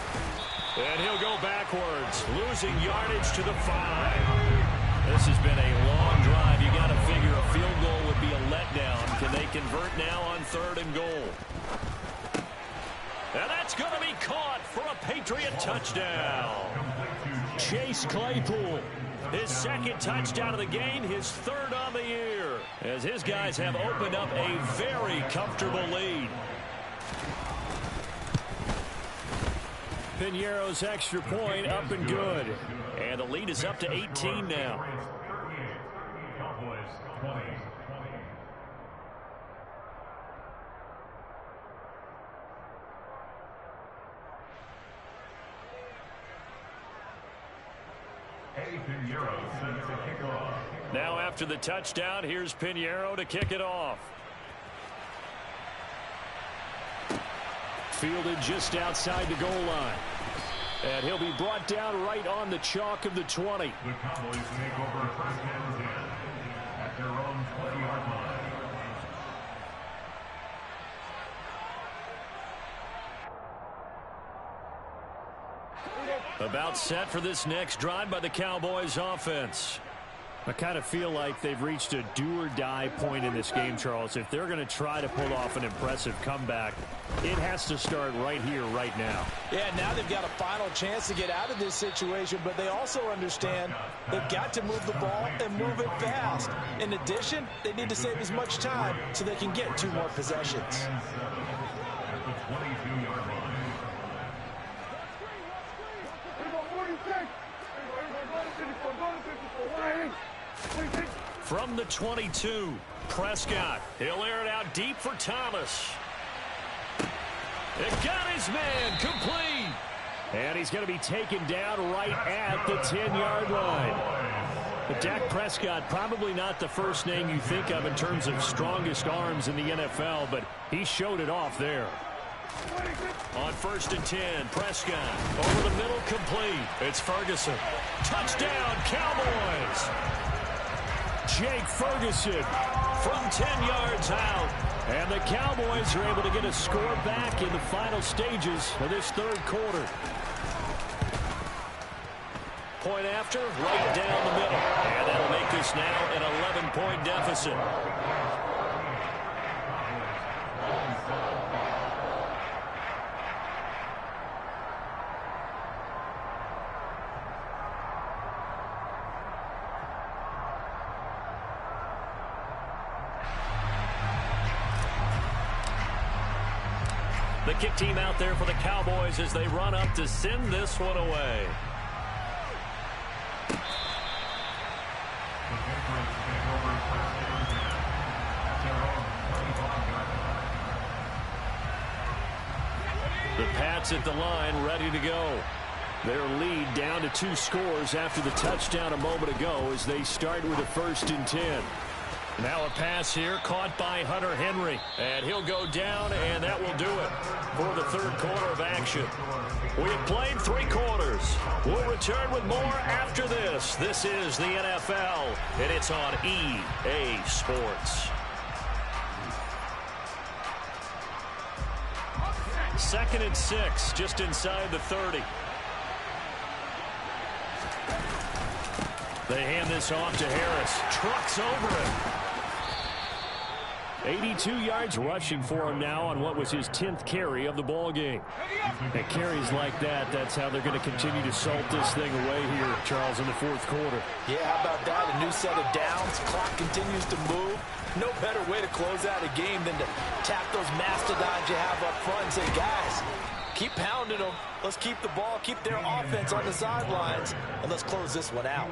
And he'll go backwards, losing yardage to the 5. This has been a long drive. You got to figure a field goal would be a letdown. Can they convert now on 3rd and goal? And that's going to be caught for a Patriot touchdown. Chase Claypool, his 2nd touchdown of the game, his 3rd on the year, as his guys have opened up a very comfortable lead. Piñeiro's extra point up and good. And the lead is up to 18 now. Now after the touchdown, here's Piñeiro to kick it off. Fielded just outside the goal line. And he'll be brought down right on the chalk of the 20. The Cowboys take over 1st and 10 at their own 20-yard line. About set for this next drive by the Cowboys offense. I kind of feel like they've reached a do-or-die point in this game, Charles. If they're going to try to pull off an impressive comeback, it has to start right here, right now. Yeah, now they've got a final chance to get out of this situation, but they also understand they've got to move the ball and move it fast. In addition, they need to save as much time so they can get 2 more possessions. 22-yard line. From the 22, Prescott. He'll air it out deep for Thomas. It got his man complete. And he's going to be taken down right at the 10-yard line. But Dak Prescott, probably not the first name you think of in terms of strongest arms in the NFL, but he showed it off there. On 1st and 10, Prescott over the middle, complete. It's Ferguson. Touchdown, Cowboys. Jake Ferguson from 10 yards out. And the Cowboys are able to get a score back in the final stages of this third quarter. Point after, right down the middle. And that'll make this now an 11-point deficit. The kick team out there for the Cowboys as they run up to send this one away. The Pats at the line, ready to go. Their lead down to 2 scores after the touchdown a moment ago as they start with a 1st and 10. Now a pass here caught by Hunter Henry. And he'll go down, and that will do it for the third quarter of action. We have played 3 quarters. We'll return with more after this. This is the NFL, and it's on EA Sports. 2nd and 6, just inside the 30. They hand this off to Harris. Trucks over it. 82 yards rushing for him now on what was his 10th carry of the ball game. And carries like that, that's how they're going to continue to salt this thing away here, Charles, in the fourth quarter. Yeah, how about that? A new set of downs. Clock continues to move. No better way to close out a game than to tap those mastodons you have up front and say, guys, keep pounding them. Let's keep the ball, keep their offense on the sidelines, and let's close this one out.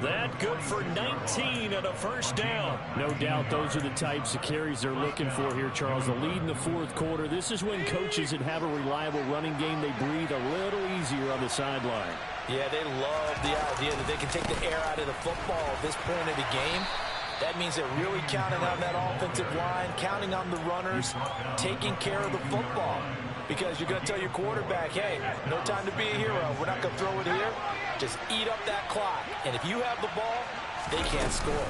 That good for 19 and a 1st down. No doubt those are the types of carries they're looking for here, Charles. The lead in the fourth quarter. This is when coaches that have a reliable running game, they breathe a little easier on the sideline. Yeah, they love the idea that they can take the air out of the football at this point of the game. That means they're really counting on that offensive line, counting on the runners, taking care of the football. Because you're going to tell your quarterback, hey, no time to be a hero. We're not going to throw it here. Just eat up that clock. And if you have the ball, they can't score.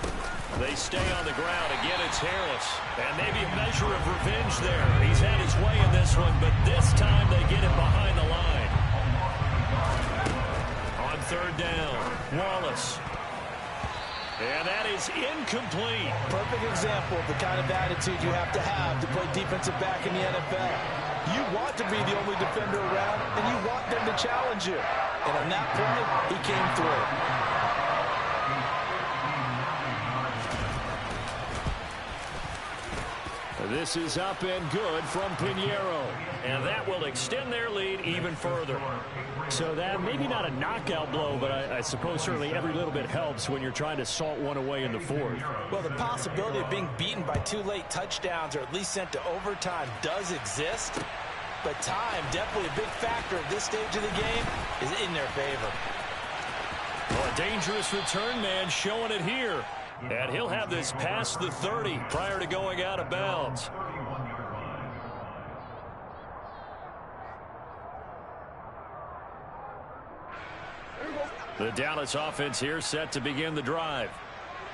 They stay on the ground. Again, it's Harris. And maybe a measure of revenge there. He's had his way in this one, but this time they get him behind the line. On 3rd down, Wallace. And that is incomplete. Perfect example of the kind of attitude you have to play defensive back in the NFL. You want to be the only defender around, and you want them to challenge you. And on that play, he came through. This is up and good from Pinheiro. And that will extend their lead even further. So that maybe not a knockout blow, but I suppose certainly every little bit helps when you're trying to salt one away in the fourth. Well, the possibility of being beaten by 2 late touchdowns or at least sent to overtime does exist. But time, definitely a big factor at this stage of the game, is in their favor. Well, a dangerous return man showing it here. And he'll have this past the 30 prior to going out of bounds. The Dallas offense here set to begin the drive.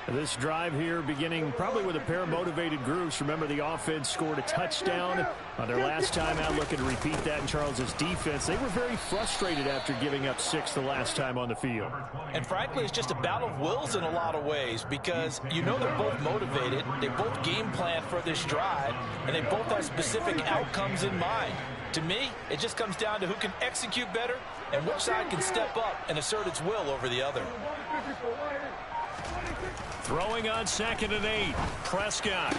This drive here beginning probably with a pair of motivated groups. Remember, the offense scored a touchdown on their last time out, looking to repeat that in Charles's defense. They were very frustrated after giving up 6 the last time on the field. And frankly, it's just a battle of wills in a lot of ways because you know they're both motivated. They both game plan for this drive, and they both have specific outcomes in mind. To me, it just comes down to who can execute better and which side can step up and assert its will over the other. Throwing on 2nd and 8, Prescott.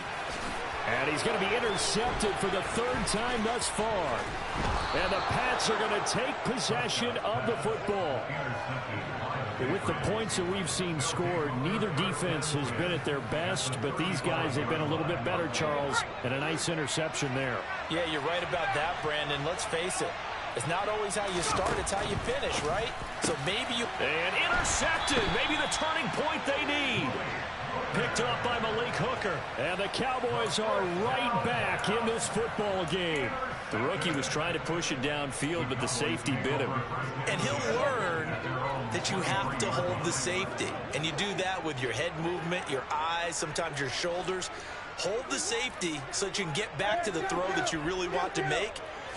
And he's going to be intercepted for the third time thus far. And the Pats are going to take possession of the football. With the points that we've seen scored, neither defense has been at their best, but these guys have been a little bit better, Charles, and a nice interception there. Yeah, you're right about that, Brandon. Let's face it. It's not always how you start, it's how you finish, right? So maybe you... And intercepted. Maybe the turning point they need. Picked up by Malik Hooker. And the Cowboys are right back in this football game. The rookie was trying to push it downfield, but the safety bit him. And he'll learn that you have to hold the safety. And you do that with your head movement, your eyes, sometimes your shoulders. Hold the safety so that you can get back to the throw that you really want to make.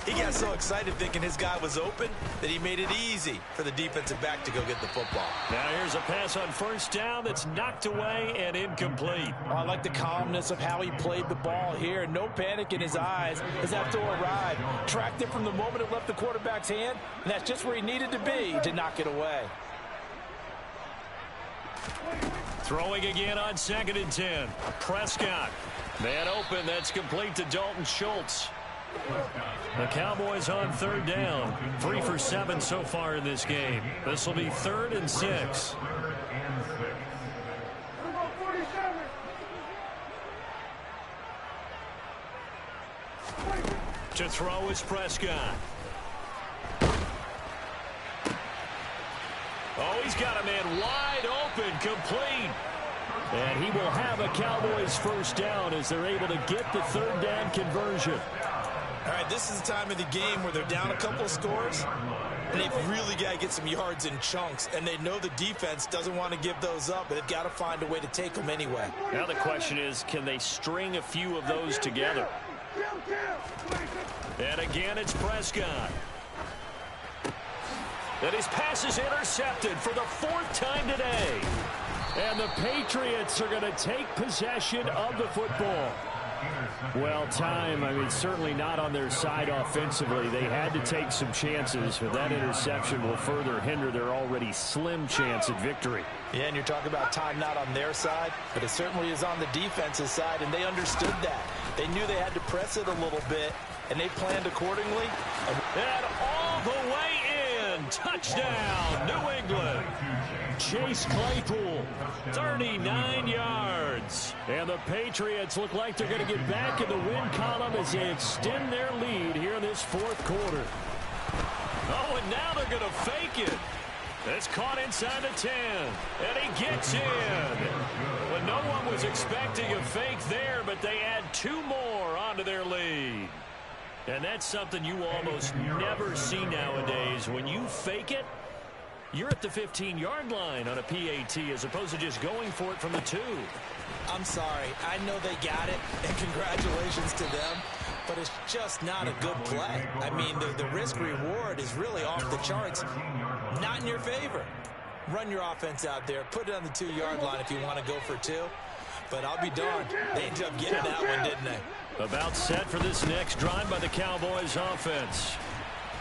He got so excited thinking his guy was open that he made it easy for the defensive back to go get the football. Now here's a pass on first down that's knocked away and incomplete. Oh, I like the calmness of how he played the ball here. No panic in his eyes as Epto arrived. Tracked it from the moment it left the quarterback's hand, and that's just where he needed to be to knock it away. Throwing again on 2nd and 10. Prescott. Man open. That's complete to Dalton Schultz. The Cowboys on 3rd down. 3 for 7 so far in this game. This will be 3rd and 6. To throw is Prescott. Oh, he's got a man wide open, complete. And he will have a Cowboys first down as they're able to get the 3rd down conversion. All right, this is the time of the game where they're down a couple of scores, and they've really got to get some yards in chunks, and they know the defense doesn't want to give those up, but they've got to find a way to take them anyway. Now the question is, can they string a few of those together? And again, it's Prescott. And his pass is intercepted for the 4th time today. And the Patriots are going to take possession of the football. Well, certainly not on their side offensively. They had to take some chances, but that interception will further hinder their already slim chance at victory. Yeah, and you're talking about time not on their side, but it certainly is on the defensive side, and they understood that. They knew they had to press it a little bit, and they planned accordingly. And all the way in. Touchdown, New England. Chase Claypool, 39 yards. And the Patriots look like they're going to get back in the win column as they extend their lead here in this 4th quarter. Oh, and now they're going to fake it. It's caught inside the 10. And he gets in. Well, no one was expecting a fake there, but they add 2 more onto their lead. And that's something you almost never see nowadays. When you fake it, you're at the 15-yard line on a PAT as opposed to just going for it from the 2. I'm sorry. I know they got it, and congratulations to them, but it's just not a good play. I mean, the risk-reward is really off the charts. Not in your favor. Run your offense out there. Put it on the 2-yard line if you want to go for 2. But I'll be darned. They ended up getting that one, didn't they? About set for this next drive by the Cowboys offense.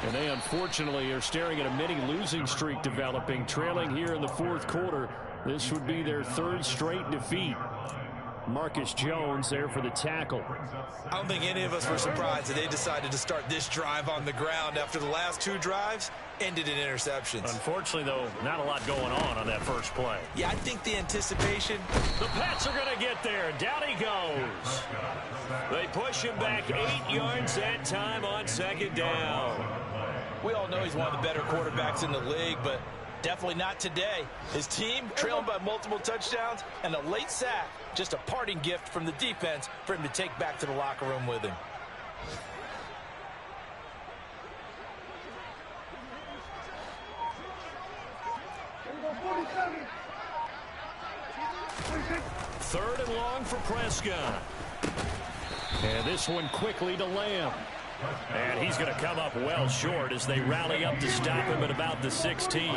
And they unfortunately are staring at a mini losing streak developing, trailing here in the 4th quarter. This would be their 3rd straight defeat. Marcus Jones there for the tackle. I don't think any of us were surprised that they decided to start this drive on the ground after the last 2 drives ended in interceptions. Unfortunately, though, not a lot going on that first play. Yeah, I think the anticipation. The Pats are going to get there. Down he goes. They push him back 8 yards that time on 2nd down. We all know he's one of the better quarterbacks in the league, but definitely not today. His team trailing by multiple touchdowns and a late sack. Just a parting gift from the defense for him to take back to the locker room with him. Third and long for Prescott. And this one quickly to Lamb. And he's going to come up well short as they rally up to stop him at about the 16.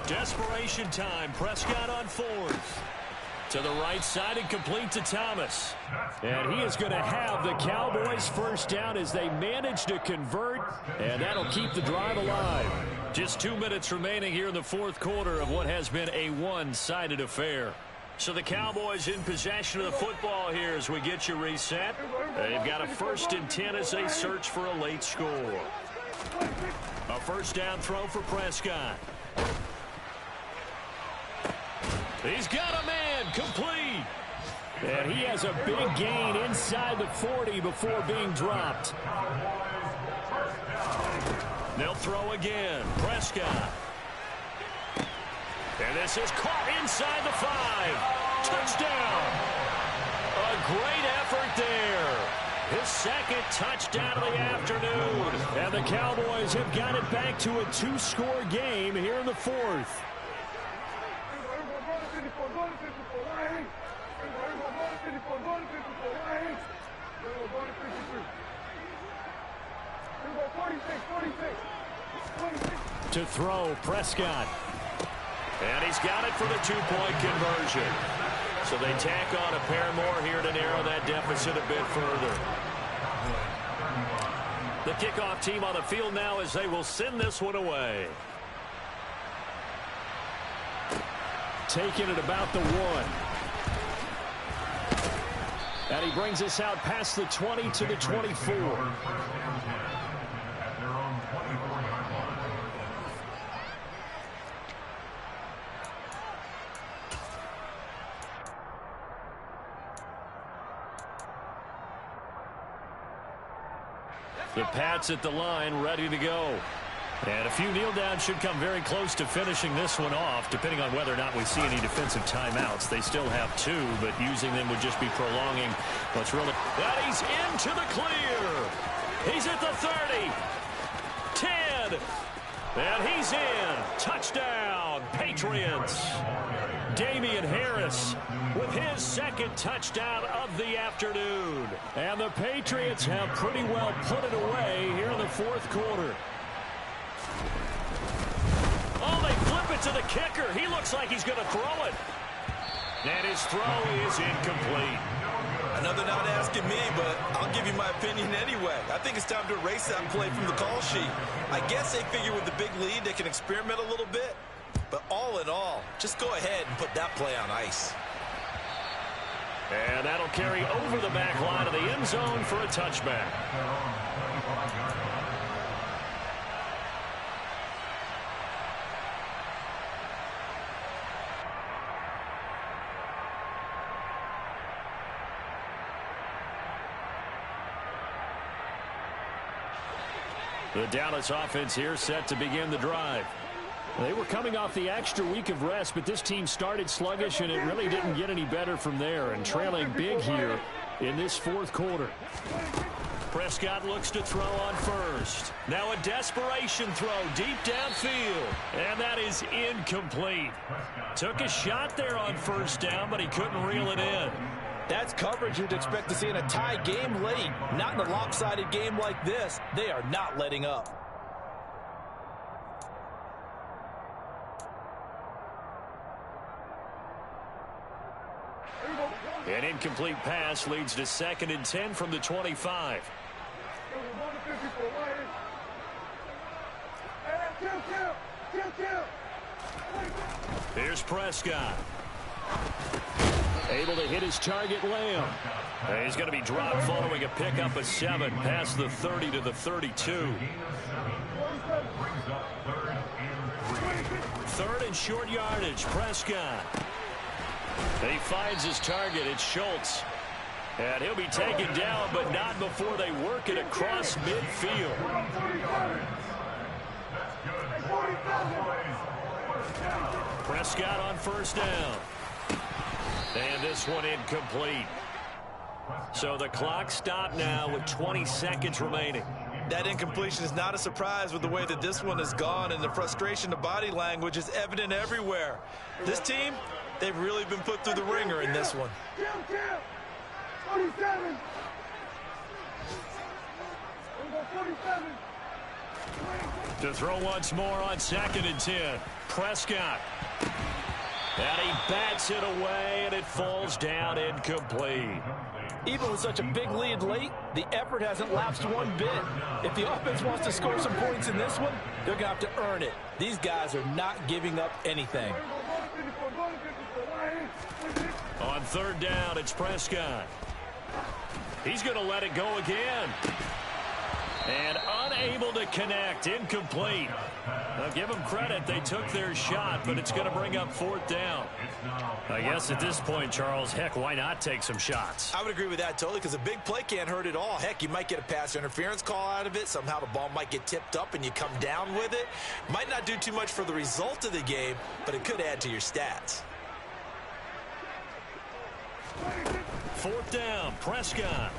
Desperation time. Prescott on 4th. To the right side and complete to Thomas. And he is going to have the Cowboys first down as they manage to convert. And that'll keep the drive alive. Just 2 minutes remaining here in the 4th quarter of what has been a one-sided affair. So the Cowboys in possession of the football here as we get you reset. They've got a 1st and 10 as they search for a late score. A first down throw for Prescott. He's got a man, complete. And he has a big gain inside the 40 before being dropped. They'll throw again. Prescott. And this is caught inside the 5. Touchdown. A great effort there. His 2nd touchdown of the afternoon. And the Cowboys have got it back to a 2-score game here in the 4th. To throw, Prescott. And he's got it for the 2-point conversion. So they tack on a pair more here to narrow that deficit a bit further. The kickoff team on the field now as they will send this one away. Taking it about the 1. And he brings us out past the 20 to the 24. The Pats at the line, ready to go. And a few kneel downs should come very close to finishing this one off, depending on whether or not we see any defensive timeouts. They still have 2, but using them would just be prolonging what's really... And he's into the clear. He's at the 30. 10. And he's in. Touchdown, Patriots. Damian Harris with his 2nd touchdown of the afternoon. And the Patriots have pretty well put it away here in the 4th quarter. Oh, they flip it to the kicker. He looks like he's going to throw it. And his throw is incomplete. I know they're not asking me, but I'll give you my opinion anyway. I think it's time to erase that play from the call sheet. I guess they figure with the big lead they can experiment a little bit. But all in all, just go ahead and put that play on ice. And that'll carry over the back line of the end zone for a touchback. The Dallas offense here set to begin the drive. They were coming off the extra week of rest, but this team started sluggish, and it really didn't get any better from there, and trailing big here in this 4th quarter. Prescott looks to throw on first. Now a desperation throw deep downfield, and that is incomplete. Took a shot there on 1st down, but he couldn't reel it in. That's coverage you'd expect to see in a tie game late. Not in a lopsided game like this. They are not letting up. An incomplete pass leads to 2nd and 10 from the 25. Here's Prescott. Able to hit his target, Lamb. He's going to be dropped following a pickup of 7 past the 30 to the 32. 3rd and short yardage, Prescott. He finds his target. It's Schultz. And he'll be taken down, but not before they work it across midfield. Prescott on 1st down. And this one incomplete. So the clock stopped now with 20 seconds remaining. That incompletion is not a surprise with the way that this one has gone, and the frustration, the body language is evident everywhere. This team, they've really been put through the ringer in this one. 47. To throw once more on 2nd and 10. Prescott. And he bats it away, and it falls down incomplete. Even with such a big lead late, the effort hasn't lapsed one bit. If the offense wants to score some points in this one, they're going to have to earn it. These guys are not giving up anything. On third down, it's Prescott. He's going to let it go again. And unable to connect. Incomplete. Now, give them credit. They took their shot, but it's going to bring up fourth down. I guess at this point, Charles, heck, why not take some shots? I would agree with that totally, because a big play can't hurt at all. Heck, you might get a pass interference call out of it. Somehow the ball might get tipped up and you come down with it. Might not do too much for the result of the game, but it could add to your stats. Fourth down, Prescott.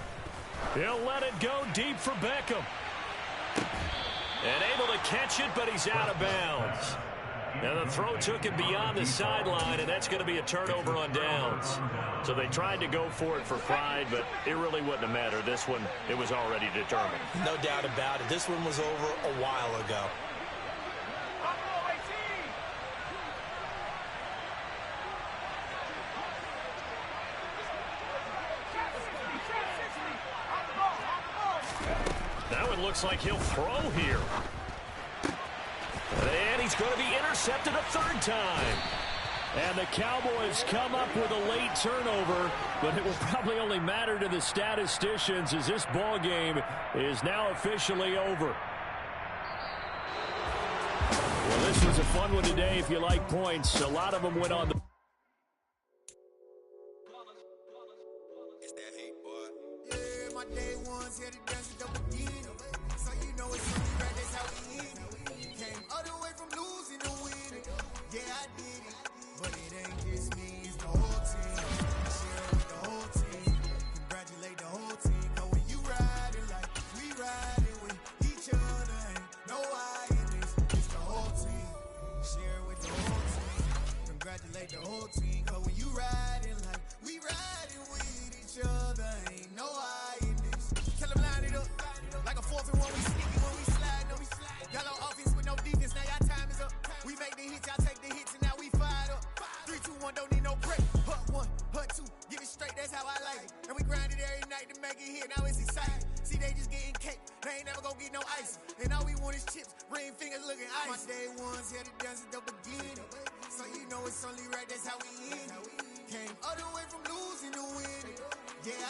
He'll let it go deep for Beckham. And able to catch it, but he's out of bounds. And the throw took him beyond the sideline, and that's going to be a turnover on downs. So they tried to go for it for pride, but it really wouldn't have mattered. This one, it was already determined. No doubt about it. This one was over a while ago. Now it looks like he'll throw here. And he's going to be intercepted a third time. And the Cowboys come up with a late turnover, but it will probably only matter to the statisticians as this ball game is now officially over. Well, this was a fun one today if you like points. A lot of them went on the... It's that hate, boy. Yeah, my day ones here to dance with the beginning. So you know it's only right, that's how we end it. Came all the way from losing to winning. Yeah, I did it. But it ain't just me, it's the whole team. I share it with the whole team. Congratulate the whole team. Cause when you riding like we riding with each other, ain't no I in this. It's the whole team. Share it with the whole team. Congratulate the whole team. Cause when you riding like we riding with each other, ain't no I in this. Tell them line it up. Like a 4th and 1, we sneaky when we slide. No, we slide. Y'all on offense with no defense, now y'all time is up. We make the hits, y'all take the hits, and now we fired up. 3, 2, 1, don't need no break. Hut 1, hut 2, give it straight, that's how I like it. And we grind it every night to make it hit, now it's exciting. See, they just getting cake, they ain't never gonna get no ice. And all we want is chips, ring fingers looking ice. My day ones here to dance at the beginning. So you know it's only right, that's how we end it. Came all the way from losing to winning.